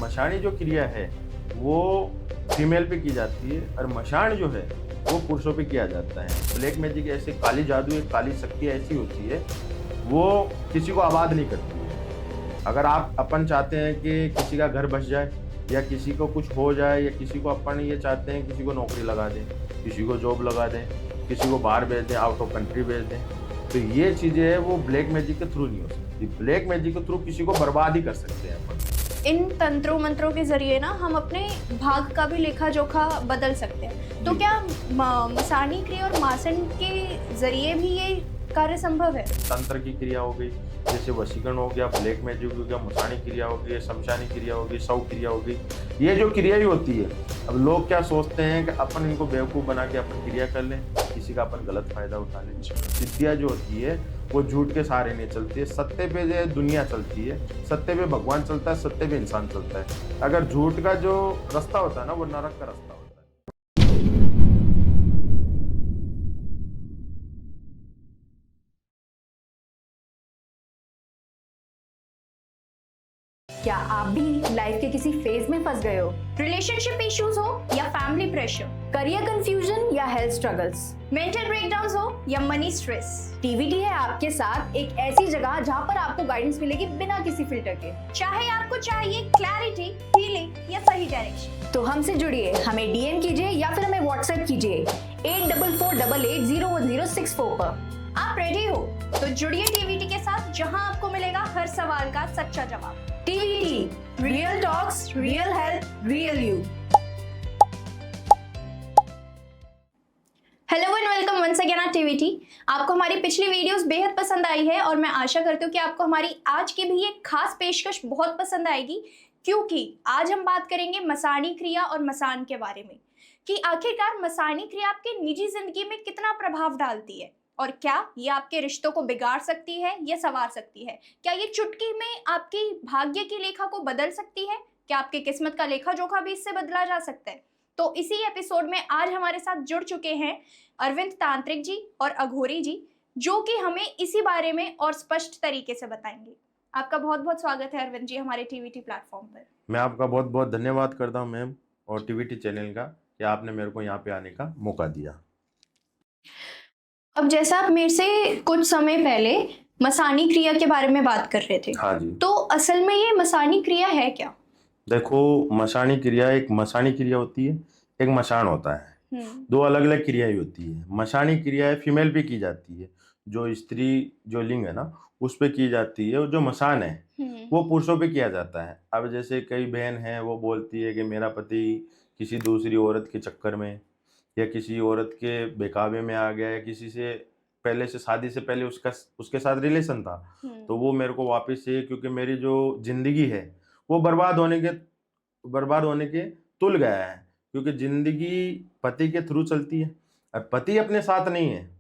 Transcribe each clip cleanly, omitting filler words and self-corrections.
मशाणी जो क्रिया है वो फीमेल पे की जाती है और मशाण जो है वो पुरुषों पे किया जाता है। ब्लैक मैजिक ऐसे काली जादू, एक काली शक्ति ऐसी होती है, वो किसी को आबाद नहीं करती है। अगर आप अपन चाहते हैं कि किसी का घर बस जाए या किसी को कुछ हो जाए या किसी को अपन ये चाहते हैं किसी को नौकरी लगा दें, किसी को जॉब लगा दें, किसी को बाहर भेज दें, आउट ऑफ कंट्री भेज दें, तो ये चीज़ें हैं वो ब्लैक मैजिक के थ्रू नहीं हो सकती। ब्लैक मैजिक के थ्रू किसी को बर्बाद ही कर सकते हैं अपन। इन तंत्रों मंत्रों के जरिए ना हम अपने भाग का भी लेखा जोखा बदल सकते हैं। तो जी। क्या मसानी क्रिया और मासन के जरिए भी ये कार्य संभव है? तंत्र की क्रिया हो गई, जैसे वशीकरण हो गया, ब्लैक मैजिक हो गया, मसाणी क्रिया हो गई, शमशानी क्रिया हो गई, शव क्रिया हो गई, ये जो क्रिया ही होती है। अब लोग क्या सोचते हैं कि अपन इनको बेवकूफ़ बना के अपन क्रिया कर लें, किसी का अपन गलत फायदा उठा लें। विद्या जो होती है वो झूठ के सहारे नहीं चलती है, सत्य पे जो दुनिया चलती है, सत्य पे भगवान चलता है, सत्य पे इंसान चलता है। अगर झूठ का जो रास्ता होता है ना वो नरक का रास्ता होता है। क्या आप भी लाइफ के किसी फेज में फंस गए हो? रिलेशनशिप इश्यूज हो या फैमिली प्रेशर, करियर कंफ्यूजन या हेल्थ स्ट्रगल्स, मेंटल ब्रेकडाउन हो या मनी स्ट्रेस, टीवीटी है आपके साथ एक ऐसी जगह जहां पर आपको गाइडेंस मिलेगी बिना किसी फिल्टर के। चाहे आपको चाहिए क्लैरिटी, हीलिंग या सही डायरेक्शन, तो हमसे जुड़िए, हमें डीएम कीजिए या फिर हमें व्हाट्सएप कीजिए 8448801064 पर। आप रेडी हो तो जुड़िए टीवीटी के साथ, जहां आपको मिलेगा हर सवाल का सच्चा जवाब। TVT, real talks, real health, real you. Hello and welcome once again at TVT. आपको हमारी पिछली वीडियोस बेहद पसंद आई है और मैं आशा करती हूँ कि आपको हमारी आज की भी एक खास पेशकश बहुत पसंद आएगी, क्योंकि आज हम बात करेंगे मसाणी क्रिया और मसान के बारे में कि आखिरकार मसाणी क्रिया आपकी निजी जिंदगी में कितना प्रभाव डालती है और क्या ये आपके रिश्तों को बिगाड़ सकती है या संवार सकती है। क्या ये चुटकी में आपकी भाग्य की लेखा को बदल सकती है? क्या आपकी किस्मत का लेखा जोखा भी इससे बदला जा सकता है? तो इसी एपिसोड में आज हमारे साथ जुड़ चुके हैं अरविंद तांत्रिक जी और अघोरी जी, जो कि हमें इसी बारे में और स्पष्ट तरीके से बताएंगे। आपका बहुत बहुत स्वागत है अरविंद जी हमारे टीवीटी प्लेटफॉर्म पर। मैं आपका बहुत बहुत धन्यवाद करता हूँ मैम और टीवीटी चैनल का कि आपने मेरे को यहाँ पे आने का मौका दिया। अब जैसा आप मेरे से कुछ समय पहले मसाणी क्रिया के बारे में बात कर रहे थे, हाँ जी। तो असल में ये मसाणी क्रिया है क्या? देखो, मशाणी क्रिया एक मशाणी क्रिया होती है, एक मशाण होता है। दो अलग अलग क्रियाएं होती है। मशाणी क्रिया फीमेल पे की जाती है, जो स्त्री जो लिंग है ना उस पे की जाती है, और जो मशान है वो पुरुषों पे किया जाता है। अब जैसे कई बहन हैं वो बोलती है कि मेरा पति किसी दूसरी औरत के चक्कर में या किसी औरत के बेकाबे में आ गया या किसी से पहले से शादी से पहले उसके साथ रिलेशन था, तो वो मेरे को वापस से, क्योंकि मेरी जो जिंदगी है वो बर्बाद होने के तुल गया है, क्योंकि जिंदगी पति के थ्रू चलती है और पति अपने साथ नहीं है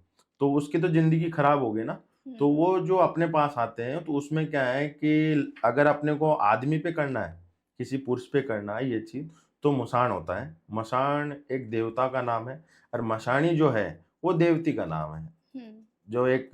तो उसकी तो जिंदगी खराब हो गई ना। तो वो जो अपने पास आते हैं तो उसमें क्या है कि अगर अपने को आदमी पे करना है, किसी पुरुष पे करना है ये चीज, तो मसान होता है। मसान एक देवता का नाम है और मशाणी जो है वो देवती का नाम है। जो एक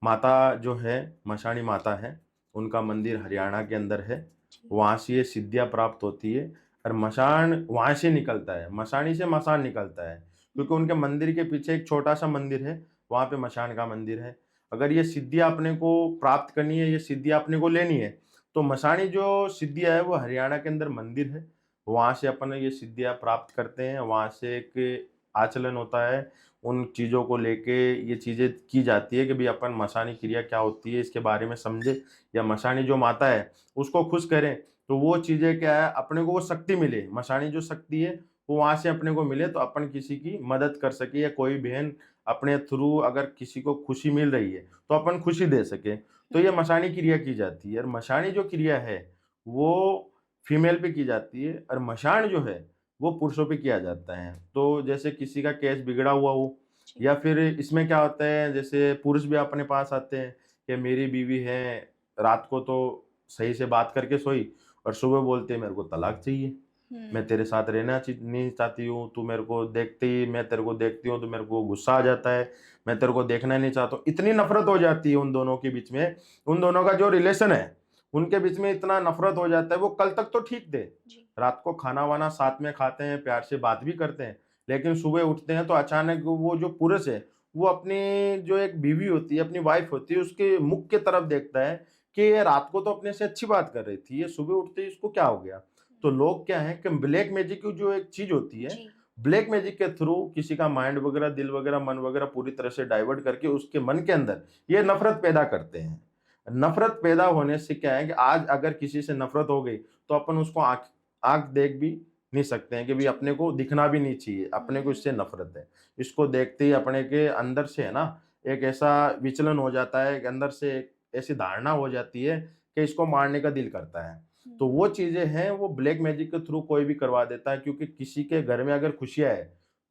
माता जो है मशाणी माता है, उनका मंदिर हरियाणा के अंदर है, वहाँ से ये सिद्धियाँ प्राप्त होती है और मशान वहाँ से निकलता है, मशाणी से मसान निकलता है, क्योंकि उनके मंदिर के पीछे एक छोटा सा मंदिर है, वहाँ पे मशान का मंदिर है। अगर ये सिद्धियाँ अपने को प्राप्त करनी है, ये सिद्धियाँ अपने को लेनी है, तो मशाणी जो सिद्धियाँ है वो हरियाणा के अंदर मंदिर है, वहाँ से अपन ये सिद्धियाँ प्राप्त करते हैं। वहाँ से एक आचलन होता है, उन चीज़ों को लेके ये चीज़ें की जाती है कि भाई अपन मशाणी क्रिया क्या होती है इसके बारे में समझे, या मशाणी जो माता है उसको खुश करें, तो वो चीज़ें क्या है अपने को वो शक्ति मिले, मशाणी जो शक्ति है वो वहाँ से अपने को मिले, तो अपन किसी की मदद कर सके या कोई बहन अपने थ्रू अगर किसी को खुशी मिल रही है तो अपन खुशी दे सके, तो ये मशाणी क्रिया की जाती है। और मशाणी जो क्रिया है वो फीमेल पे की जाती है और मशाण जो है वो पुरुषों पे किया जाता है। तो जैसे किसी का केस बिगड़ा हुआ हो, या फिर इसमें क्या होता है जैसे पुरुष भी अपने पास आते हैं कि मेरी बीवी है, रात को तो सही से बात करके सोई और सुबह बोलते हैं मेरे को तलाक चाहिए, मैं तेरे साथ रहना नहीं चाहती हूँ, तू मेरे को देखते ही, मैं तेरे को देखती हूँ तो मेरे को गुस्सा आ जाता है, मैं तेरे को देखना नहीं चाहता हूँ। इतनी नफरत हो जाती है उन दोनों के बीच में, उन दोनों का जो रिलेशन है उनके बीच में इतना नफरत हो जाता है। वो कल तक तो ठीक थे, जी। रात को खाना वाना साथ में खाते हैं, प्यार से बात भी करते हैं, लेकिन सुबह उठते हैं तो अचानक वो जो पुरुष है वो अपनी जो एक बीवी होती है, अपनी वाइफ होती है, उसके मुख की तरफ देखता है कि ये रात को तो अपने से अच्छी बात कर रही थी, ये सुबह उठते ही इसको क्या हो गया। तो लोग क्या है कि ब्लैक मैजिक की जो एक चीज होती है, जी। ब्लैक मैजिक के थ्रू किसी का माइंड वगैरह, दिल वगैरह, मन वगैरह पूरी तरह से डाइवर्ट करके उसके मन के अंदर ये नफरत पैदा करते हैं। नफरत पैदा होने से क्या है कि आज अगर किसी से नफरत हो गई तो अपन उसको आंख आंख देख भी नहीं सकते हैं कि भाई अपने को दिखना भी नहीं चाहिए, अपने को इससे नफरत है। इसको देखते ही अपने के अंदर से है ना एक ऐसा विचलन हो जाता है, एक अंदर से एक ऐसी धारणा हो जाती है कि इसको मारने का दिल करता है। तो वो चीजें हैं वो ब्लैक मैजिक के थ्रू कोई भी करवा देता है, क्योंकि किसी के घर में अगर खुशियां है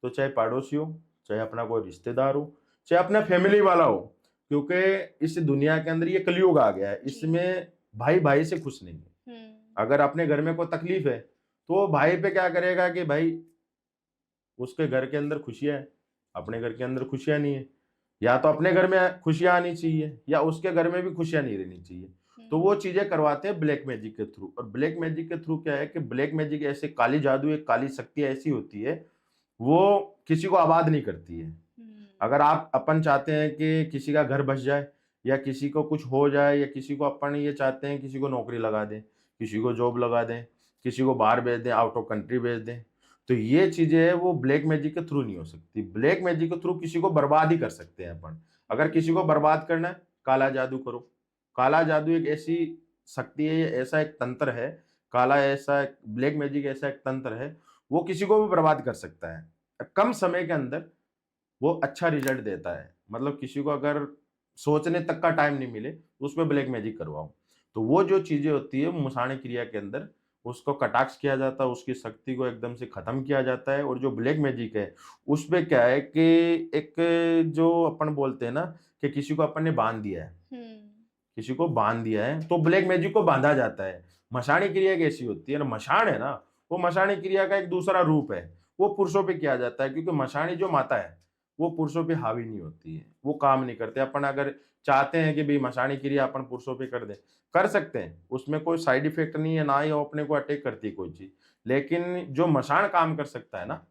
तो चाहे पड़ोसी हो, चाहे अपना कोई रिश्तेदार हो, चाहे अपना फैमिली वाला हो, क्योंकि इस दुनिया के अंदर ये कलयुग आ गया है, जी। इसमें भाई भाई से खुश नहीं है। अगर अपने घर में कोई तकलीफ है तो वो भाई पे क्या करेगा कि भाई उसके घर के अंदर खुशियां है, अपने घर के अंदर खुशियां नहीं है, या तो अपने घर में खुशियां आनी चाहिए या उसके घर में भी खुशियां नहीं रहनी चाहिए। तो वो चीजें करवाते हैं ब्लैक मैजिक के थ्रू। और ब्लैक मैजिक के थ्रू क्या है कि ब्लैक मैजिक ऐसे काली जादू, एक काली शक्ति ऐसी होती है वो किसी को आबाद नहीं करती है। अगर आप अपन चाहते हैं कि किसी का घर बस जाए या किसी को कुछ हो जाए, या किसी को अपन ये चाहते हैं किसी को नौकरी लगा दें, किसी को जॉब लगा दें, किसी को बाहर भेज दें, आउट ऑफ कंट्री भेज दें, तो ये चीजें है वो ब्लैक मैजिक के थ्रू नहीं हो सकती। ब्लैक मैजिक के थ्रू किसी को बर्बाद ही कर सकते हैं अपन। अगर किसी को बर्बाद करना है, काला जादू करो। काला जादू एक ऐसी शक्ति है, ऐसा एक तंत्र है, काला ऐसा ब्लैक मैजिक ऐसा एक तंत्र है, वो किसी को भी बर्बाद कर सकता है कम समय के अंदर। वो अच्छा रिजल्ट देता है, मतलब किसी को अगर सोचने तक का टाइम नहीं मिले तो उसमें ब्लैक मैजिक करवाओ। तो वो जो चीजें होती है मुसाणी क्रिया के अंदर उसको कटाक्ष किया जाता है, उसकी शक्ति को एकदम से खत्म किया जाता है। और जो ब्लैक मैजिक है उसमें क्या है कि एक जो अपन बोलते हैं ना कि किसी को अपन ने बांध दिया है, किसी को बांध दिया है तो ब्लैक मैजिक को बांधा जाता है। मशाणी क्रिया एक ऐसी होती है ना, मशाण है ना, वो मशाणी क्रिया का एक दूसरा रूप है, वो पुरुषों पे किया जाता है, क्योंकि मशाणी जो माता है वो पुरुषों पे हावी नहीं होती है, वो काम नहीं करते। अपन अगर चाहते हैं कि भाई मशाणी क्रिया अपन पुरुषों पे कर दें, कर सकते हैं, उसमें कोई साइड इफेक्ट नहीं है, ना ही वो अपने को अटैक करती है कोई चीज। लेकिन जो मशाण काम कर सकता है ना,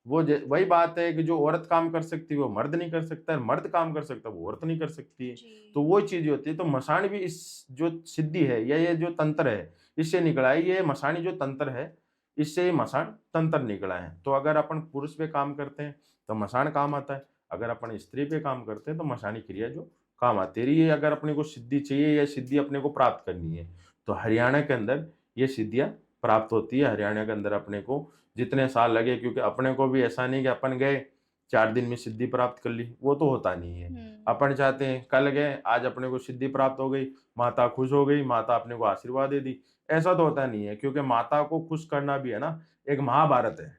वो वही बात है कि जो औरत काम कर सकती है वो मर्द नहीं कर सकता है, मर्द काम कर सकता है वो औरत नहीं कर सकती है। तो वो चीज होती है। तो मशाणी भी इस जो सिद्धि है या ये जो तंत्र है इससे निकला है। ये मशाणी जो तंत्र है इससे ये मशाण तंत्र निकला है। तो अगर अपन पुरुष पे काम करते हैं तो मशाण काम आता है, अगर अपन स्त्री पे काम करते हैं तो मशाणी क्रिया जो काम आती है। ये अगर अपने को सिद्धि चाहिए या सिद्धि अपने को प्राप्त करनी है तो हरियाणा के अंदर ये सिद्धियां प्राप्त होती है। हरियाणा के अंदर अपने को जितने साल लगे, क्योंकि अपने को भी ऐसा नहीं कि अपन गए 4 दिन में सिद्धि प्राप्त कर ली, वो तो होता नहीं है। अपन चाहते हैं कल गए आज अपने को सिद्धि प्राप्त हो गई, माता खुश हो गई, माता अपने को आशीर्वाद दे दी, ऐसा तो होता नहीं है। क्योंकि माता को खुश करना भी है ना एक महाभारत है,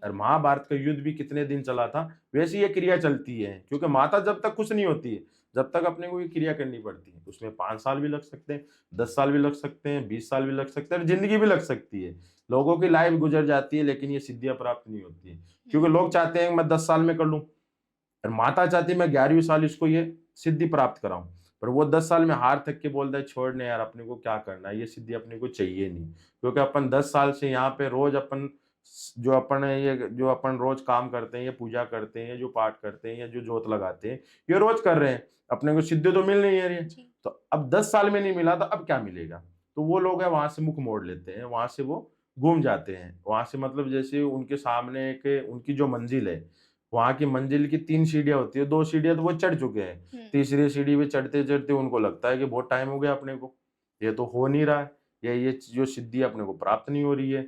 और महाभारत का युद्ध भी कितने दिन चला था, वैसी ये क्रिया चलती है। क्योंकि माता जब तक खुश नहीं होती है जब तक अपने को ये क्रिया करनी पड़ती है। उसमें 5 साल भी लग सकते हैं, 10 साल भी लग सकते हैं, 20 साल भी लग सकते हैं, और जिंदगी भी लग सकती है। लोगों की लाइफ गुजर जाती है लेकिन ये सिद्धियां प्राप्त नहीं होती है। क्योंकि लोग चाहते हैं मैं 10 साल में कर लूं, और माता चाहती है मैं 11वीं साल इसको ये सिद्धि प्राप्त कराऊं, पर वो 10 साल में हार थक के बोलता है छोड़ने यार, अपने को क्या करना है, ये सिद्धि अपने को चाहिए नहीं। क्योंकि अपन 10 साल से यहाँ पे रोज अपन जो अपन रोज काम करते हैं, ये पूजा करते हैं, जो पाठ करते हैं या जो जोत लगाते हैं, ये रोज कर रहे हैं, अपने को सिद्धि तो मिल नहीं है। तो अब 10 साल में नहीं मिला तो अब क्या मिलेगा। तो वो लोग है वहां से मुख मोड़ लेते हैं, वहां से वो घूम जाते हैं। वहां से मतलब जैसे उनके सामने एक उनकी जो मंजिल है, वहां की मंजिल की 3 सीढ़ियां होती है, 2 सीढ़ियां तो वो चढ़ चुके हैं, तीसरी सीढ़ी पे चढ़ते चढ़ते उनको लगता है कि बहुत टाइम हो गया अपने को, ये तो हो नहीं रहा है, या ये जो सिद्धि अपने को प्राप्त नहीं हो रही है।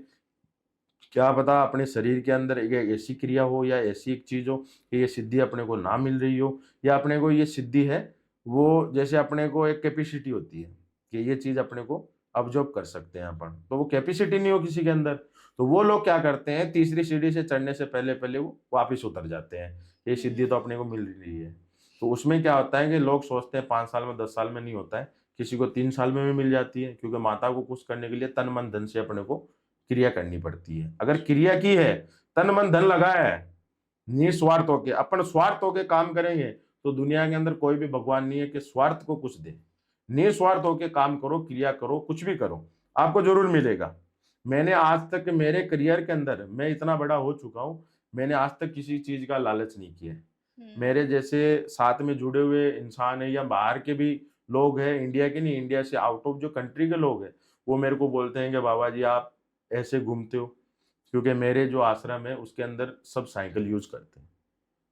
क्या पता अपने शरीर के अंदर एक ऐसी क्रिया हो या ऐसी एक चीज हो कि ये सिद्धि अपने को ना मिल रही हो, या अपने को ये सिद्धि है वो जैसे अपने को एक कैपेसिटी होती है कि ये चीज अपने को अब्जॉर्ब कर सकते हैं अपन, तो वो कैपेसिटी नहीं हो किसी के अंदर। तो वो लोग क्या करते हैं, तीसरी सीढ़ी से चढ़ने से पहले पहले वो वापिस उतर जाते हैं, ये सिद्धि तो अपने को मिल रही है। तो उसमें क्या होता है कि लोग सोचते हैं 5 साल में 10 साल में नहीं होता है, किसी को 3 साल में भी मिल जाती है। क्योंकि माता को खुश करने के लिए तन मन धन से अपने को क्रिया करनी पड़ती है। अगर क्रिया की है, तन मन धन लगाया है, निस्वार्थ होके, अपन स्वार्थ होके काम करेंगे तो दुनिया के अंदर कोई भी भगवान नहीं है कि स्वार्थ को कुछ दे। निस्वार्थ होकर काम करो, क्रिया करो, कुछ भी करो, आपको जरूर मिलेगा। मैंने आज तक मेरे करियर के अंदर, मैं इतना बड़ा हो चुका हूँ, मैंने आज तक किसी चीज का लालच नहीं किया है। मेरे जैसे साथ में जुड़े हुए इंसान है या बाहर के भी लोग हैं, इंडिया के नहीं, इंडिया से आउट ऑफ जो कंट्री के लोग हैं, वो मेरे को बोलते हैं कि बाबा जी आप ऐसे घूमते हो, क्योंकि मेरे जो आश्रम है उसके अंदर सब साइकिल यूज करते हैं।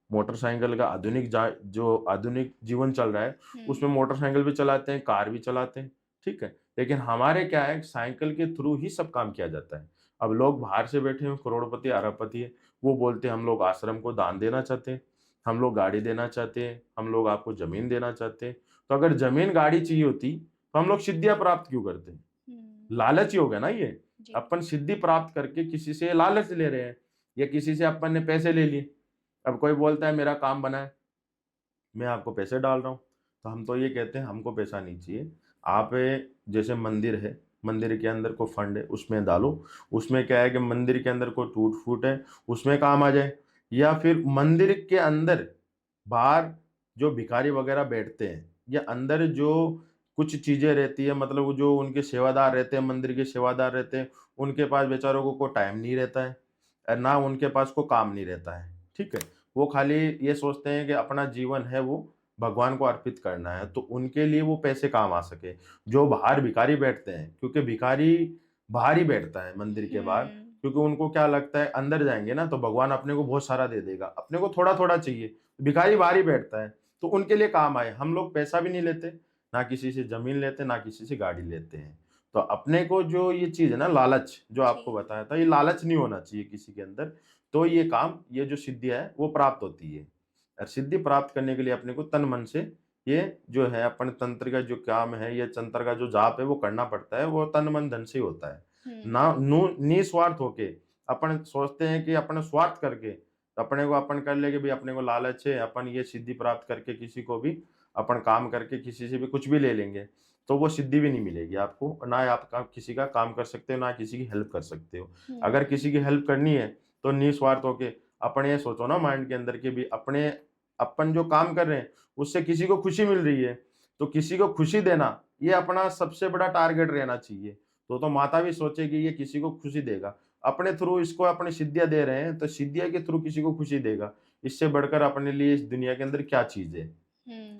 मोटरसाइकिल का जो आधुनिक जीवन चल रहा है उसमें मोटरसाइकिल भी चलाते हैं, कार भी चलाते हैं, ठीक है। लेकिन हमारे क्या है, साइकिल के थ्रू ही सब काम किया जाता है। अब लोग बाहर से बैठे हैं, करोड़पति अरबपति है, वो बोलते हैं हम लोग आश्रम को दान देना चाहते हैं, हम लोग गाड़ी देना चाहते हैं, हम लोग आपको जमीन देना चाहते हैं। तो अगर जमीन गाड़ी चाहिए होती तो हम लोग सिद्धियां प्राप्त क्यों करते हैं? लालच ही हो गया ना ये। जी। अपन सिद्धि प्राप्त करके किसी से लालच ले रहे हैं, या किसी से अपन ने पैसे ले लिए। अब कोई बोलता है मेरा काम बना है, मैं आपको पैसे डाल रहा हूँ, तो हम तो ये कहते हैं हमको पैसा नहीं चाहिए। आप जैसे मंदिर है, मंदिर के अंदर को फंड है उसमें डालो, उसमें क्या है कि मंदिर के अंदर कोई टूट फूट है उसमें काम आ जाए। या फिर मंदिर के अंदर बाहर जो भिखारी वगैरह बैठते हैं, या अंदर जो कुछ चीजें रहती है, मतलब वो जो उनके सेवादार रहते हैं, मंदिर के सेवादार रहते हैं, उनके पास बेचारों को कोई टाइम नहीं रहता है, और ना उनके पास को काम नहीं रहता है, ठीक है। वो खाली ये सोचते हैं कि अपना जीवन है वो भगवान को अर्पित करना है, तो उनके लिए वो पैसे काम आ सके। जो बाहर भिखारी बैठते हैं, क्योंकि भिखारी बाहर ही बैठता है मंदिर के बाहर, क्योंकि उनको क्या लगता है अंदर जाएंगे ना तो भगवान अपने को बहुत सारा दे देगा, अपने को थोड़ा थोड़ा चाहिए, भिखारी बाहर ही बैठता है, तो उनके लिए काम आए। हम लोग पैसा भी नहीं लेते, ना किसी से जमीन लेते, ना किसी से गाड़ी लेते हैं। तो अपने को जो ये चीज है ना, लालच जो आपको बताया था, ये लालच नहीं होना चाहिए किसी के अंदर। तो ये काम, ये जो सिद्धि है वो प्राप्त होती है। और सिद्धि प्राप्त करने के लिए अपने को तन मन से ये जो है अपन तंत्र का जो काम है, ये तंत्र का जो जाप है वो करना पड़ता है, वो तन मन धन से ही होता है। ना निस्वार्थ होके अपन सोचते हैं कि अपन स्वार्थ करके अपने को अपन कर ले कि भाई अपने को लालच है, अपन ये सिद्धि प्राप्त करके किसी को भी अपन काम करके किसी से भी कुछ भी ले लेंगे, तो वो सिद्धि भी नहीं मिलेगी आपको। ना आप किसी का काम कर सकते हो, ना किसी की हेल्प कर सकते हो। अगर किसी की हेल्प करनी है तो निस्वार्थ होके अपन ये सोचो ना माइंड के अंदर कि भी अपने अपन जो काम कर रहे हैं उससे किसी को खुशी मिल रही है, तो किसी को खुशी देना ये अपना सबसे बड़ा टारगेट रहना चाहिए। तो माता भी सोचेगी ये किसी को खुशी देगा, अपने थ्रू इसको अपनी सिद्धियां दे रहे हैं तो सिद्धियां के थ्रू किसी को खुशी देगा। इससे बढ़कर अपने लिए इस दुनिया के अंदर क्या चीज है,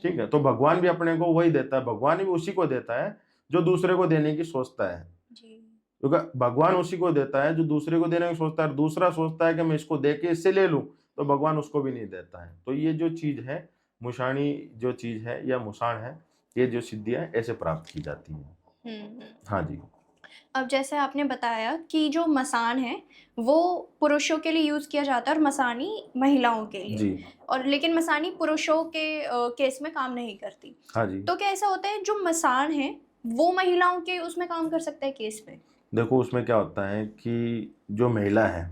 ठीक है। तो भगवान भी अपने को वही देता है, भगवान भी उसी को देता है जो दूसरे को देने की सोचता है। क्योंकि भगवान उसी को देता है जो दूसरे को देने की सोचता है, दूसरा सोचता है कि मैं इसको दे के इससे ले लूं, तो भगवान उसको भी नहीं देता है। तो ये जो चीज है, मुशाणी जो चीज है या मुसाण है, ये जो सिद्धियां ऐसे प्राप्त की जाती है। हाँ जी। अब जैसे आपने बताया कि जो मसान है वो पुरुषों के लिए यूज किया जाता है और मसानी महिलाओं के लिए जी। और लेकिन मसानी पुरुषों के केस में काम नहीं करती। हाँ जी। तो क्या ऐसा होता है जो मसान है वो महिलाओं के उसमें काम कर सकता है केस में? देखो उसमें क्या होता है कि जो महिला है,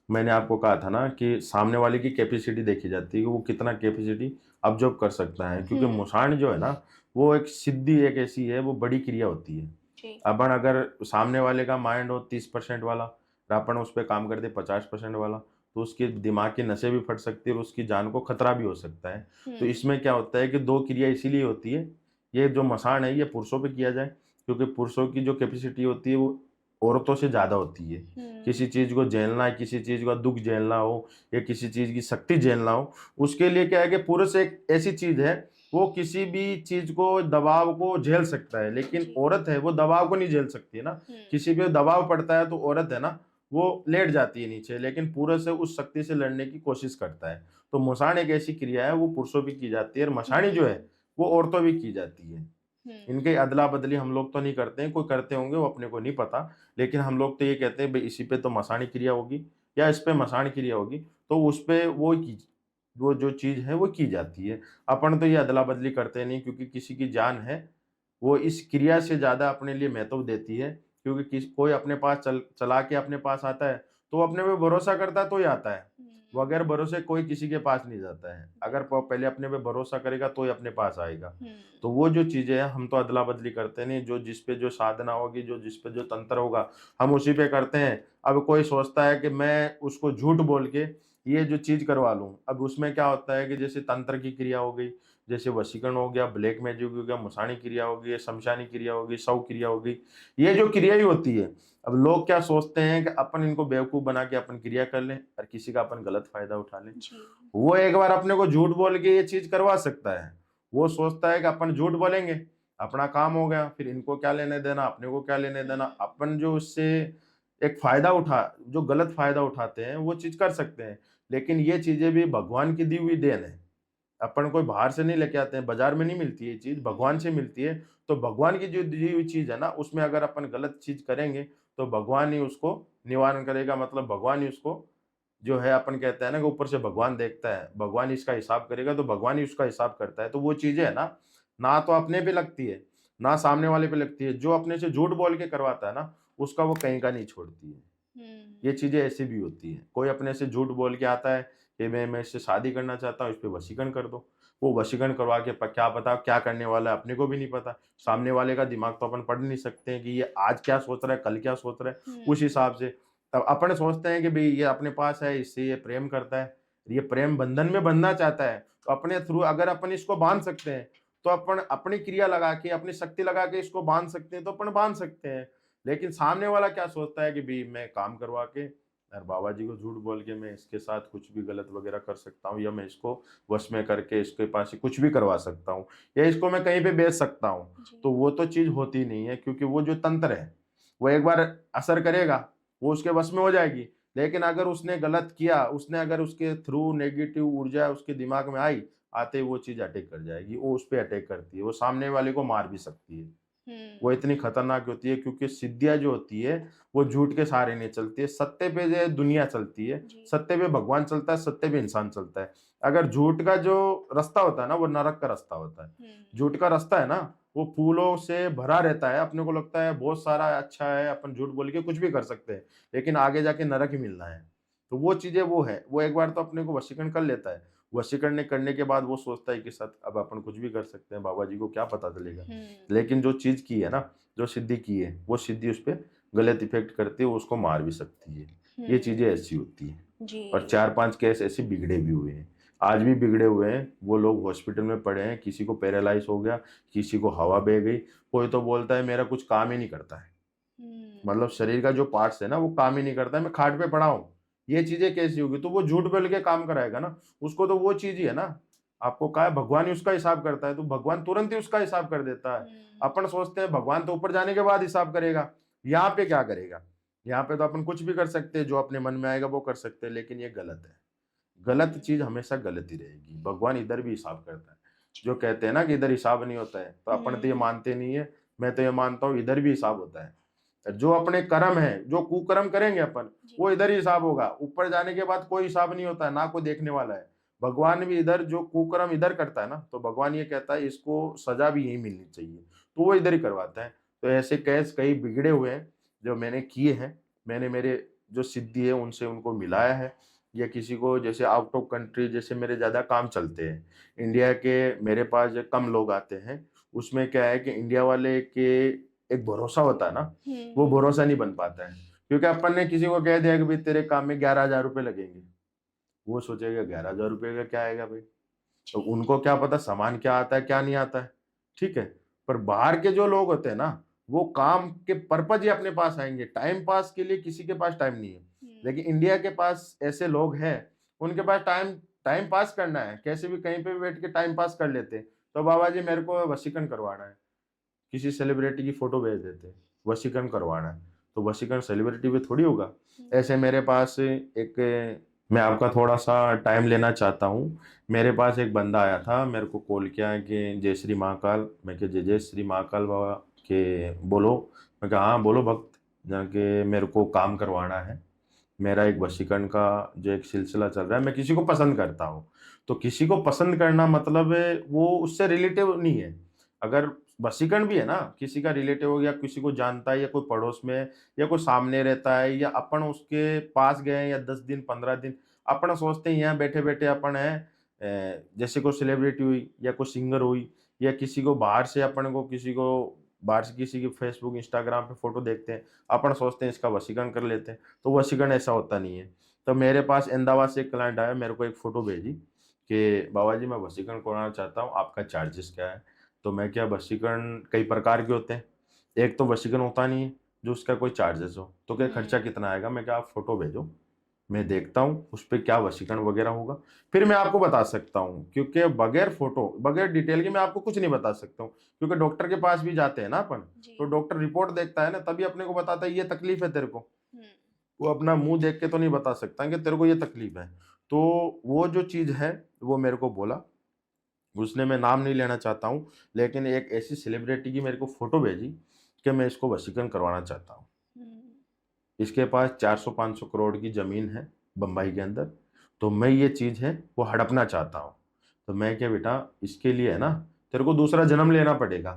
मैंने आपको कहा था ना कि सामने वाले की कैपेसिटी देखी जाती है कि वो कितना कैपेसिटी ऑब्जर्व कर सकता है। क्योंकि मुसाण जो है ना, वो एक सिद्धि एक ऐसी है, वो बड़ी क्रिया होती है। अपन अगर सामने वाले का माइंड हो 30% वाला और अपन उस पर काम कर दे 50% वाला, तो उसके दिमाग की नसें भी फट सकती है और उसकी जान को खतरा भी हो सकता है। तो इसमें क्या होता है कि दो क्रिया इसीलिए होती है। ये जो मसाण है ये पुरुषों पे किया जाए, क्योंकि पुरुषों की जो कैपेसिटी होती है वो औरतों से ज्यादा होती है। किसी चीज को झेलना है, किसी चीज का दुख झेलना हो या किसी चीज की शक्ति झेलना हो, उसके लिए क्या है कि पुरुष एक ऐसी चीज है वो किसी भी चीज को, दबाव को झेल सकता है। लेकिन औरत है वो दबाव को नहीं झेल सकती है ना। किसी पे दबाव पड़ता है तो औरत है ना वो लेट जाती है नीचे, लेकिन पुरुष है उस शक्ति से लड़ने की कोशिश करता है। तो मुसाण एक ऐसी क्रिया है, वो पुरुषों भी की जाती है और मसाणी जो है वो औरतों भी की जाती है। इनके अदला बदली हम लोग तो नहीं करते हैं, कोई करते होंगे वो अपने को नहीं पता, लेकिन हम लोग तो ये कहते हैं भाई इसी पे तो मसाणी क्रिया होगी या इस पे मसाण क्रिया होगी, तो उस पे वो जो चीज है वो की जाती है। अपन तो ये अदला बदली करते नहीं, क्योंकि किसी की जान है वो इस क्रिया से ज्यादा अपने लिए महत्व देती है। क्योंकि कोई अपने पास चला के अपने पास आता है तो वो अपने पे भरोसा करता है तो ही आता है, बगैर भरोसे कोई किसी के पास नहीं जाता है। अगर पहले अपने पे भरोसा करेगा तो ही अपने पास आएगा। तो वो जो चीजें हैं हम तो अदला बदली करते नहीं, जो जिस पे जो साधना होगी, जो जिस पे जो तंत्र होगा हम उसी पे करते हैं। अब कोई सोचता है कि मैं उसको झूठ बोल के ये जो चीज करवा लूं, अब उसमें क्या होता है कि जैसे तंत्र की क्रिया हो गई, जैसे वशीकरण हो गया, ब्लैक मैजिक हो गया, मसाणी क्रिया हो गई, शमशानी क्रिया हो गई, शव क्रिया हो गई, ये जो क्रिया ही होती है। अब लोग क्या सोचते हैं कि अपन इनको बेवकूफ बना के अपन क्रिया कर लें और किसी का अपन गलत फायदा उठा लें। जी। वो एक बार अपने को झूठ बोल के ये चीज करवा सकता है। वो सोचता है कि अपन झूठ बोलेंगे, अपना काम हो गया, फिर इनको क्या लेने देना, अपने को क्या लेने देना। अपन जो उससे एक फायदा जो गलत फायदा उठाते हैं वो चीज कर सकते हैं। लेकिन ये चीजें भी भगवान की दी हुई देन है। अपन कोई बाहर से नहीं लेके आते हैं, बाजार में नहीं मिलती ये चीज, भगवान से मिलती है। तो भगवान की जो दी हुई चीज है ना, उसमें अगर अपन गलत चीज करेंगे तो भगवान ही उसको निवारण करेगा। मतलब भगवान ही उसको, जो है अपन कहते हैं ना कि ऊपर से भगवान देखता है, भगवान ही इसका हिसाब करेगा, तो भगवान ही उसका हिसाब करता है। तो वो चीजें है ना, ना तो अपने पे लगती है, ना सामने वाले पे लगती है। जो अपने से झूठ बोल के करवाता है ना, उसका वो कहीं का नहीं छोड़ती है। ये चीजें ऐसी भी होती है। कोई अपने से झूठ बोल के आता है कि मैं इससे शादी करना चाहता हूँ, इस पे वशीकरण कर दो। वो वशीकरण करवा के क्या पता क्या करने वाला है, अपने को भी नहीं पता। सामने वाले का दिमाग तो अपन पढ़ नहीं सकते हैं कि ये आज क्या सोच रहा है, कल क्या सोच रहा है। उस हिसाब से तब अपन सोचते हैं कि भाई ये अपने पास है, इससे ये प्रेम करता है, ये प्रेम बंधन में बंधना चाहता है, तो अपने थ्रू अगर अपन इसको बांध सकते हैं तो अपन अपनी क्रिया लगा के, अपनी शक्ति लगा के इसको बांध सकते हैं, तो अपन बांध सकते हैं। लेकिन सामने वाला क्या सोचता है कि भाई मैं काम करवा के यार बाबा जी को झूठ बोल के मैं इसके साथ कुछ भी गलत वगैरह कर सकता हूँ, या मैं इसको वश में करके इसके पास से कुछ भी करवा सकता हूँ, या इसको मैं कहीं पे बेच सकता हूँ। तो वो तो चीज होती नहीं है, क्योंकि वो जो तंत्र है वो एक बार असर करेगा, वो उसके वश में हो जाएगी। लेकिन अगर उसने गलत किया, उसने अगर उसके थ्रू नेगेटिव ऊर्जा उसके दिमाग में आई, आते ही वो चीज अटैक कर जाएगी। वो उस पर अटैक करती है, वो सामने वाले को मार भी सकती है। वो इतनी खतरनाक होती है, क्योंकि सिद्धियां जो होती है वो झूठ के सहारे नहीं चलती है। सत्य पे जो दुनिया चलती है, जी। सत्य पे भगवान चलता है, सत्य पे इंसान चलता है। अगर झूठ का जो रास्ता होता है ना, वो नरक का रास्ता होता है। झूठ का रास्ता है ना, वो फूलों से भरा रहता है। अपने को लगता है बहुत सारा अच्छा है, अपन झूठ बोल के कुछ भी कर सकते हैं, लेकिन आगे जाके नरक ही मिलना है। तो वो चीजें वो है, वो एक बार तो अपने को वशीकरण कर लेता है। वशीकरण करने के बाद वो सोचता है कि सत अब अपन कुछ भी कर सकते हैं, बाबा जी को क्या पता चलेगा। लेकिन जो चीज की है ना, जो सिद्धि की है, वो सिद्धि उस पर गलत इफेक्ट करती है, वो उसको मार भी सकती है। ये चीजें ऐसी होती है। जी। और 4-5 केस ऐसे बिगड़े भी हुए हैं, आज भी बिगड़े हुए हैं। वो लोग हॉस्पिटल में पड़े हैं, किसी को पैरालाइज हो गया, किसी को हवा बह गई। कोई तो बोलता है मेरा कुछ काम ही नहीं करता है, मतलब शरीर का जो पार्ट्स है ना वो काम ही नहीं करता है, मैं खाट पे पड़ा हूँ। ये चीजें कैसी होगी? तो वो झूठ बोल के काम कराएगा ना, उसको तो वो चीज ही है ना। आपको कहा है भगवान ही उसका हिसाब करता है, तो भगवान तुरंत ही उसका हिसाब कर देता है। अपन सोचते हैं भगवान तो ऊपर जाने के बाद हिसाब करेगा, यहाँ पे क्या करेगा? यहाँ पे तो अपन कुछ भी कर सकते हैं, जो अपने मन में आएगा वो कर सकते हैं। लेकिन ये गलत है, गलत चीज हमेशा गलत ही रहेगी। भगवान इधर भी हिसाब करता है। जो कहते हैं ना कि इधर हिसाब नहीं होता है, तो अपन तो ये मानते नहीं है। मैं तो ये मानता हूँ इधर भी हिसाब होता है। जो अपने कर्म है, जो कुकर्म करेंगे अपन, वो इधर ही हिसाब होगा। ऊपर जाने के बाद कोई हिसाब नहीं होता है, ना कोई देखने वाला है। भगवान भी इधर जो कुकर्म इधर करता है ना, तो भगवान ये कहता है इसको सजा भी यही मिलनी चाहिए, तो वो इधर ही करवाता है। तो ऐसे केस कई बिगड़े हुए हैं जो मैंने किए हैं। मैंने मेरे जो सिद्धि है उनसे उनको मिलाया है, या किसी को जैसे आउट ऑफ कंट्री, जैसे मेरे ज़्यादा काम चलते हैं, इंडिया के मेरे पास जो कम लोग आते हैं, उसमें क्या है कि इंडिया वाले के एक भरोसा होता है ना, वो भरोसा नहीं बन पाता है। क्योंकि अपन ने किसी को कह दिया कि भाई तेरे काम में 11,000 रुपये लगेंगे, वो सोचेगा 11,000 रुपये का क्या आएगा भाई। तो उनको क्या पता सामान क्या आता है क्या नहीं आता है, ठीक है। पर बाहर के जो लोग होते हैं ना, वो काम के पर्पज ही अपने पास आएंगे, टाइम पास के लिए किसी के पास टाइम नहीं है। लेकिन इंडिया के पास ऐसे लोग हैं, उनके पास टाइम टाइम पास करना है, कैसे भी कहीं पे भी बैठ के टाइम पास कर लेते हैं। तो बाबा जी मेरे को वशीकरण करवाना है, किसी सेलिब्रिटी की फोटो भेज देते हैं, वशीकरण करवाना है, तो वशीकरण सेलिब्रिटी पे थोड़ी होगा। ऐसे मेरे पास एक, मैं आपका थोड़ा सा टाइम लेना चाहता हूँ। मेरे पास एक बंदा आया था, मेरे को कॉल किया कि जय श्री महाकाल। मैं कि जय जय श्री महाकाल बाबा, के बोलो। मैं कहा हाँ बोलो भक्त, जाके मेरे को काम करवाना है। मेरा एक वशीकरण का जो एक सिलसिला चल रहा है, मैं किसी को पसंद करता हूँ। तो किसी को पसंद करना मतलब वो उससे रिलेटिव नहीं है। अगर वशीकरण भी है ना, किसी का रिलेटिव हो गया, किसी को जानता है, या कोई पड़ोस में, या कोई सामने रहता है, या अपन उसके पास गए या 10 दिन 15 दिन, अपन सोचते हैं यहाँ बैठे बैठे अपन है, जैसे कोई सेलिब्रिटी हुई या कोई सिंगर हुई, या किसी को बाहर से अपन को किसी की फेसबुक इंस्टाग्राम पे फोटो देखते हैं, अपन सोचते हैं इसका वशीकरण कर लेते हैं। तो वशीकरण ऐसा होता नहीं है। तो मेरे पास अहमदाबाद से एक क्लाइंट आया, मेरे को एक फोटो भेजी कि बाबा जी मैं वशीकरण करवाना चाहता हूँ, आपका चार्जेस क्या है। तो मैं क्या, वशीकरण कई प्रकार के होते हैं, एक तो वशीकरण होता नहीं है जो उसका कोई चार्जेस हो, तो क्या खर्चा कितना आएगा, मैं क्या आप फोटो भेजो, मैं देखता हूँ उस पर क्या वशीकरण वगैरह होगा, फिर मैं आपको बता सकता हूँ। क्योंकि बगैर फोटो बगैर डिटेल के मैं आपको कुछ नहीं बता सकता हूँ, क्योंकि डॉक्टर के पास भी जाते हैं ना अपन, तो डॉक्टर रिपोर्ट देखता है ना, तभी अपने को बताता है ये तकलीफ है तेरे को। वो अपना मुंह देख के तो नहीं बता सकता कि तेरे को ये तकलीफ है। तो वो जो चीज है वो मेरे को बोला उसने, मैं नाम नहीं लेना चाहता हूँ, लेकिन एक ऐसी सेलिब्रिटी की मेरे को फोटो भेजी कि मैं इसको वशीकरण करवाना चाहता हूँ। इसके पास 400-500 करोड़ की जमीन है बम्बई के अंदर, तो मैं ये चीज है वो हड़पना चाहता हूँ। तो मैं क्या बेटा, इसके लिए है ना तेरे को दूसरा जन्म लेना पड़ेगा।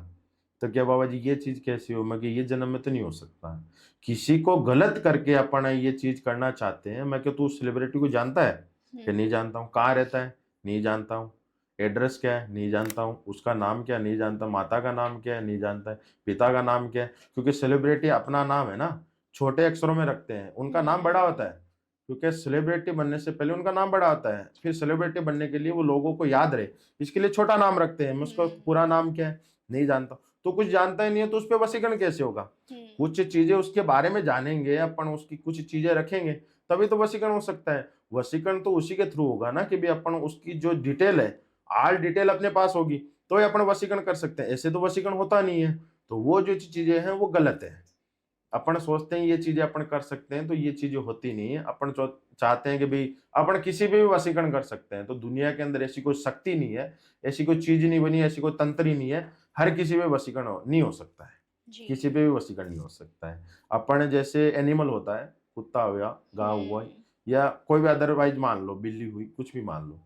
तो क्या बाबा जी ये चीज कैसी हो, मैं कि ये जन्म में तो नहीं हो सकता, किसी को गलत करके अपन ये चीज करना चाहते हैं। मैं क्या तू सेलिब्रिटी को जानता है, कि नहीं जानता हूँ, कहाँ रहता है नहीं जानता हूँ, एड्रेस क्या है नहीं जानता हूँ, उसका नाम क्या नहीं जानता, माता का नाम क्या है नहीं जानता है, पिता का नाम क्या है, क्योंकि सेलिब्रिटी अपना नाम है ना छोटे अक्षरों में रखते हैं, उनका नाम बड़ा होता है, क्योंकि सेलिब्रिटी बनने से पहले उनका नाम बड़ा होता है, फिर सेलिब्रिटी बनने के लिए वो लोगों को याद रहे इसके लिए छोटा नाम रखते हैं। मैं उसका पूरा नाम क्या है नहीं जानता, तो कुछ जानता ही नहीं है तो उस पर वशीकरण कैसे होगा। कुछ चीजें उसके बारे में जानेंगे अपन, उसकी कुछ चीजें रखेंगे, तभी तो वशीकरण हो सकता है। वशीकरण तो उसी के थ्रू होगा ना कि भी अपन उसकी जो डिटेल है, आल डिटेल अपने पास होगी तो ही अपन वशीकरण कर सकते हैं, ऐसे तो वशीकरण होता नहीं है। तो वो जो चीजें हैं वो गलत है। अपन सोचते हैं ये चीजें अपन कर सकते हैं, तो ये चीजें होती नहीं है। अपन चाहते हैं कि भाई अपन किसी पे भी वशीकरण कर सकते हैं, तो दुनिया के अंदर ऐसी कोई शक्ति नहीं है, ऐसी कोई चीज नहीं बनी, ऐसी कोई तंत्र ही नहीं है, हर किसी पे वशीकरण नहीं हो सकता है, किसी पे भी वशीकरण नहीं हो सकता है। अपन जैसे एनिमल होता है, कुत्ता हो गया, गाय हुआ, या कोई भी अदरवाइज मान लो, बिल्ली हुई, कुछ भी मान लो,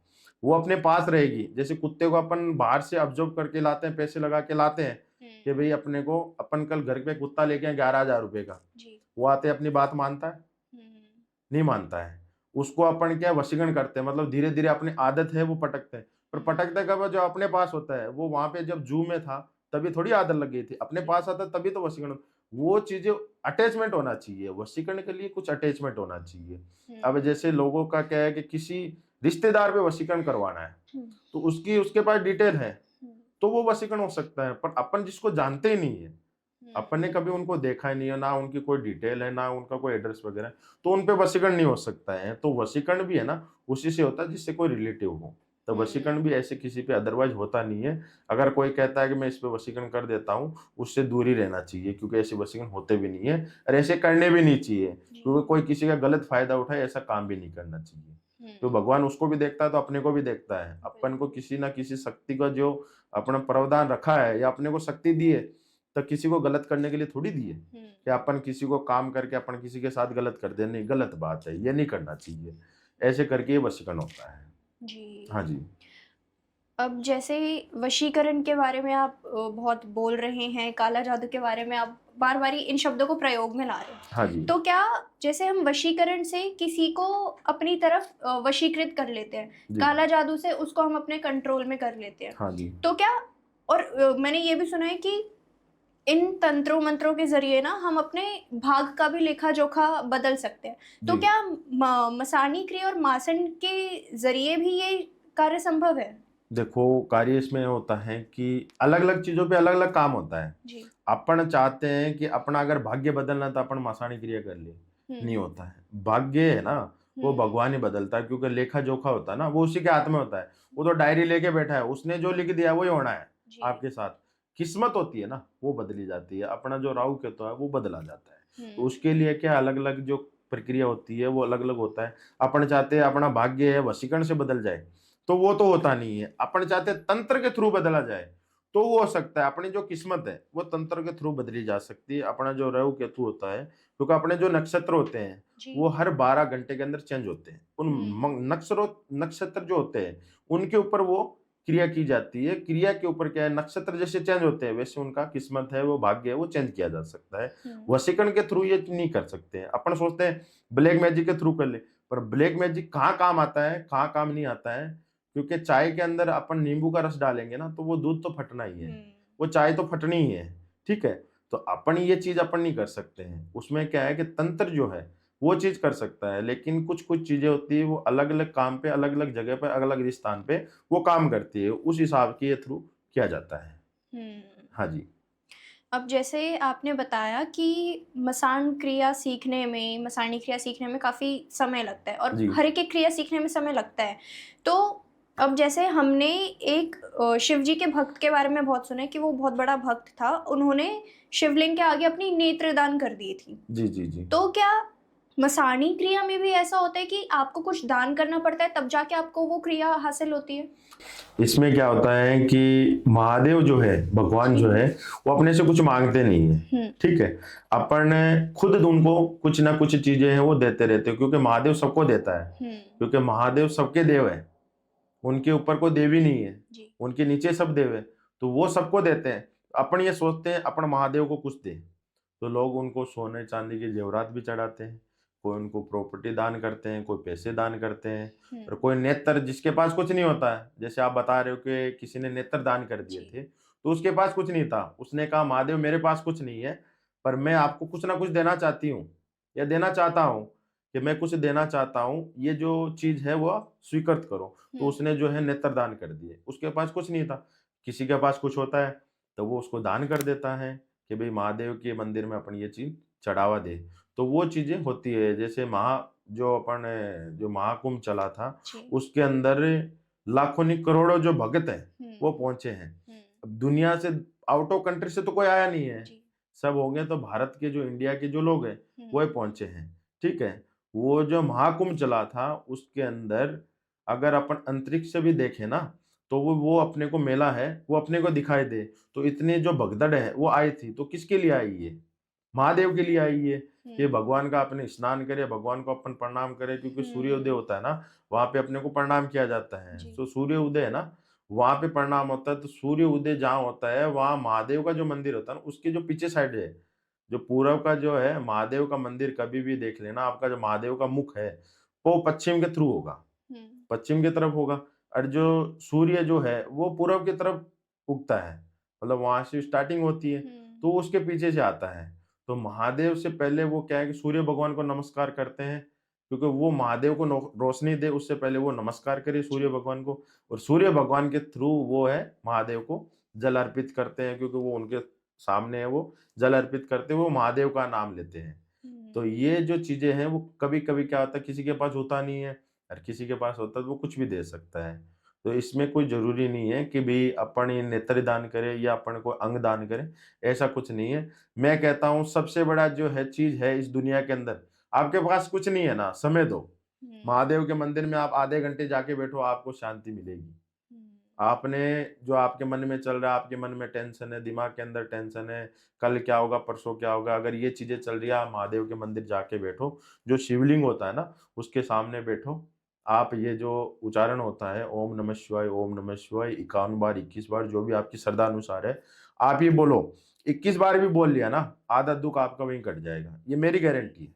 वो अपने पास रहेगी। जैसे कुत्ते को अपन बाहर से ऑब्जर्व करके लाते हैं, पैसे लगा के लाते हैं कि भाई अपने को, अपन कल घर पे कुत्ता लेके आए 11,000 रुपए का, वो आते अपनी बात मानता है नहीं मानता है, उसको अपन क्या वशीकरण करते हैं, मतलब धीरे धीरे अपनी आदत है वो पटकते हैं। पर पटकते कब, जो अपने पास होता है, वो वहां पे जब जू में था तभी थोड़ी आदत लग गई थी, अपने पास आता तभी तो वशीकरण। वो चीजें अटैचमेंट होना चाहिए, वशीकरण के लिए कुछ अटैचमेंट होना चाहिए। अब जैसे लोगों का क्या है कि किसी रिश्तेदार पे वशीकरण करवाना है, तो उसकी उसके पास डिटेल है तो वो वशीकरण हो सकता है। पर अपन जिसको जानते ही नहीं है, अपन ने कभी उनको देखा ही नहीं है, ना उनकी कोई डिटेल है, ना उनका कोई एड्रेस वगैरह, तो उन पे वशीकरण नहीं हो सकता है। तो वशीकरण भी है ना उसी से होता है जिससे कोई रिलेटिव हो, तो वशीकरण भी ऐसे किसी पे अदरवाइज होता नहीं है। अगर कोई कहता है कि मैं इस पे वशीकरण कर देता हूँ, उससे दूर ही रहना चाहिए, क्योंकि ऐसे वशीकरण होते भी नहीं है और ऐसे करने भी नहीं चाहिए, क्योंकि कोई किसी का गलत फायदा उठाए ऐसा काम भी नहीं करना चाहिए। तो भगवान उसको भी देखता है तो अपने को भी देखता है। अपन को किसी ना किसी शक्ति का जो अपना प्रावधान रखा है या अपने को शक्ति दी है, तो किसी को गलत करने के लिए थोड़ी दी है कि अपन किसी को काम करके अपन किसी के साथ गलत कर दे। नहीं, गलत बात है, ये नहीं करना चाहिए। ऐसे करके ये वशीकरण होता है जी। हाँ जी। अब जैसे वशीकरण के बारे में आप बहुत बोल रहे हैं, काला जादू के बारे में आप बार बार इन शब्दों को प्रयोग में ला रहे हैं, हाँ जी। तो क्या जैसे हम वशीकरण से किसी को अपनी तरफ वशीकृत कर लेते हैं, जी। काला जादू से उसको हम अपने कंट्रोल में कर लेते हैं, हाँ जी। तो क्या, और मैंने ये भी सुना है कि इन तंत्रों मंत्रों के जरिए ना हम अपने भाग का भी लेखा जोखा बदल सकते हैं, तो जी। क्या मसानी क्रिया और मासन के जरिए भी ये कार्य संभव है? देखो, कार्य इसमें होता है कि अलग अलग चीजों पे अलग अलग काम होता है। जी। अपन चाहते हैं कि अपना अगर भाग्य बदलना तो अपन मसाणी क्रिया कर ले, नहीं होता है। भाग्य है ना वो भगवान ही बदलता है, क्योंकि लेखा जोखा होता है ना वो उसी के हाथ में होता है। वो तो डायरी लेके बैठा है, उसने जो लिख दिया वही होना है आपके साथ। किस्मत होती है ना वो बदली जाती है, अपना जो राहु केतु है वो बदला जाता है। तो उसके लिए क्या अलग अलग जो प्रक्रिया होती है वो अलग अलग होता है। अपन चाहते हैं अपना भाग्य है वशीकरण से बदल जाए, तो वो तो होता नहीं है। अपन चाहते हैं तंत्र के थ्रू बदला जाए, तो वो हो सकता है। अपनी जो किस्मत है वो तंत्र के थ्रू बदली जा सकती है। अपना जो राहु केतु होता है, क्योंकि अपने जो नक्षत्र होते हैं वो हर 12 घंटे के अंदर चेंज होते हैं। उन नक्षत्र जो होते हैं उनके ऊपर वो क्रिया की जाती है। क्रिया के ऊपर क्या है, नक्षत्र जैसे चेंज होते हैं वैसे उनका किस्मत है, वो भाग्य है, वो चेंज किया जा सकता है। वशीकरण के थ्रू ये नहीं कर सकते हैं। अपन सोचते हैं ब्लैक मैजिक के थ्रू कर ले, पर ब्लैक मैजिक कहाँ काम आता है कहाँ काम नहीं आता है, क्योंकि चाय के अंदर अपन नींबू का रस डालेंगे ना तो वो दूध तो फटना ही है, वो चाय तो फटनी ही है, ठीक है। तो अपन ये चीज अपन नहीं कर सकते हैं। उसमें क्या है कि तंत्र जो है वो चीज कर सकता है। लेकिन कुछ कुछ चीजें होती है वो अलग अलग काम पे, अलग अलग जगह पे, अलग अलग स्थान पे वो काम करती है, उस हिसाब के थ्रू किया जाता है। हम्म। हाँ जी। अब जैसे आपने बताया कि मसाणी क्रिया सीखने में काफ़ी समय लगता है और जी हर एक क्रिया सीखने में समय लगता है। तो अब जैसे हमने एक शिव जी के भक्त के बारे में बहुत सुना है कि वो बहुत बड़ा भक्त था, उन्होंने शिवलिंग के आगे अपनी नेत्र दान कर दी थी। जी जी जी। तो क्या मसाणी क्रिया में भी ऐसा होता है कि आपको कुछ दान करना पड़ता है तब जाके आपको वो क्रिया हासिल होती है? इसमें क्या होता है कि महादेव जो है, भगवान जो है, वो अपने से कुछ मांगते नहीं है। ठीक है, अपन खुद उनको कुछ ना कुछ चीजें हैं वो देते रहते हैं, क्योंकि महादेव सबको देता है, क्योंकि महादेव सबके देव है, उनके ऊपर कोई देव ही नहीं है, जी। उनके नीचे सब देव है, तो वो सबको देते हैं। अपन ये सोचते हैं अपन महादेव को कुछ दे, तो लोग उनको सोने चांदी के जेवरात भी चढ़ाते हैं, कोई उनको प्रॉपर्टी दान करते हैं, कोई पैसे दान करते हैं, और कोई नेत्र, जिसके पास कुछ नहीं होता है, जैसे आप बता रहे हो कि किसी ने नेत्र दान कर दिए जी। थे, तो उसके पास कुछ नहीं था, उसने कहा महादेव मेरे पास कुछ नहीं है, पर मैं आपको कुछ ना कुछ देना चाहती हूँ या देना चाहता हूँ, कि मैं कुछ देना चाहता हूँ, ये जो चीज है वो स्वीकृत करो। तो उसने जो है नेत्र दान कर दिए, उसके पास कुछ नहीं था, किसी के पास कुछ होता है तो वो उसको दान कर देता है कि भाई महादेव के मंदिर में अपन ये चीज चढ़ावा दे। तो वो चीजें होती है, जैसे जो अपन जो महाकुंभ चला था, जी। उसके अंदर लाखों नहीं करोड़ों जो भगत हैं वो पहुंचे हैं। अब दुनिया से, आउट ऑफ कंट्री से तो कोई आया नहीं है, जी। सब हो गए तो भारत के जो इंडिया के जो लोग हैं वो ही पहुंचे हैं। ठीक है, वो जो महाकुंभ चला था उसके अंदर अगर अपन अंतरिक्ष से भी देखें ना, तो वो अपने को मेला है, वो अपने को दिखाई दे, तो इतने जो भगदड़ है वो आई थी, तो किसके लिए आई है? महादेव के लिए आई है, कि भगवान का अपने स्नान करे, भगवान को अपन प्रणाम करें, क्योंकि सूर्योदय होता है ना, वहां पे अपने को प्रणाम किया जाता है। जी। तो सूर्य उदय है ना, वहां पे प्रणाम होता है। तो सूर्य उदय जहाँ होता है वहां महादेव का जो मंदिर होता है ना, उसके जो पीछे साइड है, जो पूरब का जो है महादेव का मंदिर, कभी भी देख लेना, आपका जो महादेव का मुख है वो पश्चिम के थ्रू होगा, पश्चिम की तरफ होगा, और जो सूर्य जो है वो पूरब की तरफ उगता है, मतलब वहां से स्टार्टिंग होती है, तो उसके पीछे से आता है। तो महादेव से पहले वो क्या है कि सूर्य भगवान को नमस्कार करते हैं, क्योंकि वो महादेव को रोशनी दे, उससे पहले वो नमस्कार करे सूर्य भगवान को, और सूर्य भगवान के थ्रू वो है महादेव को जल अर्पित करते हैं, क्योंकि वो उनके सामने है, वो जल अर्पित करते हुए वो महादेव का नाम लेते हैं। तो ये जो चीजें हैं वो कभी कभी क्या होता है, किसी के पास होता नहीं है और किसी के पास होता है तो वो कुछ भी दे सकता है। तो इसमें कोई जरूरी नहीं है कि भाई अपन ये नेत्र दान करें या अपन को अंग दान करें, ऐसा कुछ नहीं है। मैं कहता हूँ सबसे बड़ा जो है चीज है इस दुनिया के अंदर, आपके पास कुछ नहीं है ना, समय दो। महादेव के मंदिर में आप आधे घंटे जाके बैठो, आपको शांति मिलेगी। आपने जो आपके मन में चल रहा है, आपके मन में टेंशन है, दिमाग के अंदर टेंशन है, कल क्या होगा, परसों क्या होगा, अगर ये चीजें चल रही है, आप महादेव के मंदिर जाके बैठो, जो शिवलिंग होता है ना उसके सामने बैठो, आप ये जो उच्चारण होता है ओम नमः शिवाय, ओम नमः शिवाय 51 बार, 21 बार, जो भी आपकी श्रद्धा अनुसार है, आप ये बोलो। 21 बार भी बोल लिया ना, आधा दुख आपका वहीं कट जाएगा, ये मेरी गारंटी है।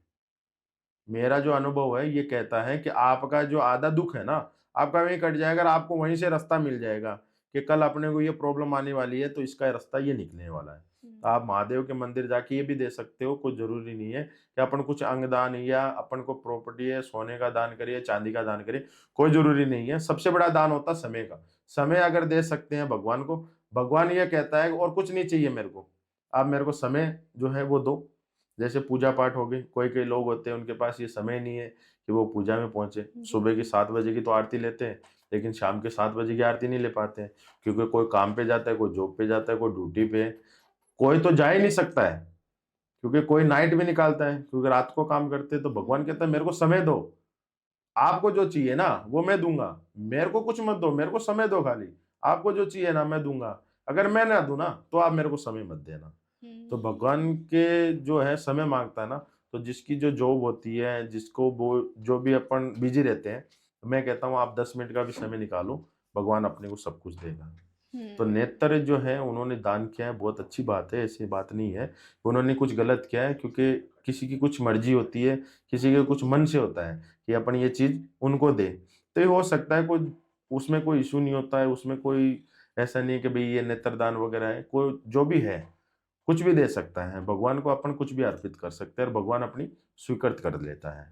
मेरा जो अनुभव है ये कहता है कि आपका जो आधा दुख है ना, आपका वहीं कट जाएगा, और आपको वहीं से रास्ता मिल जाएगा कि कल अपने को ये प्रॉब्लम आने वाली है तो इसका रास्ता ये निकलने वाला है। तो आप महादेव के मंदिर जाके ये भी दे सकते हो, कुछ जरूरी नहीं है कि अपन कुछ अंग दान या अपन को प्रॉपर्टी है सोने का दान करिए, चांदी का दान करिए, कोई जरूरी नहीं है। सबसे बड़ा दान होता है समय का। समय अगर दे सकते हैं भगवान को, भगवान ये कहता है और कुछ नहीं चाहिए मेरे को, आप मेरे को समय जो है वो दो। जैसे पूजा पाठ हो गई, कोई कोई लोग होते हैं उनके पास ये समय नहीं है कि वो पूजा में पहुंचे, सुबह की 7 बजे की तो आरती लेते हैं, लेकिन शाम के 7 बजे की आरती नहीं ले पाते हैं, क्योंकि कोई काम पे जाता है, कोई जॉब पे जाता है, कोई ड्यूटी पे है, कोई तो जा ही नहीं सकता है, क्योंकि कोई नाइट भी निकालता है, क्योंकि रात को काम करते हैं। तो भगवान कहता है मेरे को समय दो, आपको जो चाहिए ना वो मैं दूंगा, मेरे को कुछ मत दो, मेरे को समय दो खाली, आपको जो चाहिए ना मैं दूंगा, अगर मैं ना दूं ना तो आप मेरे को समय मत देना। तो भगवान के जो है समय मांगता है ना, तो जिसकी जो जॉब होती है, जिसको वो जो भी अपन बिजी रहते हैं, मैं कहता हूँ आप 10 मिनट का भी समय निकालो, भगवान अपने को सब कुछ देगा। तो नेत्र जो है उन्होंने दान किया है, बहुत अच्छी बात है, ऐसी बात नहीं है उन्होंने कुछ गलत किया है, क्योंकि किसी की कुछ मर्जी होती है, किसी के कुछ मन से होता है कि अपन ये चीज उनको दे, तो ये हो सकता है, कोई उसमें कोई इशू नहीं होता है, उसमें कोई ऐसा नहीं है कि भाई ये नेत्रदान वगैरह है, कोई जो भी है कुछ भी दे सकता है, भगवान को अपन कुछ भी अर्पित कर सकते हैं और भगवान अपनी स्वीकृत कर लेता है।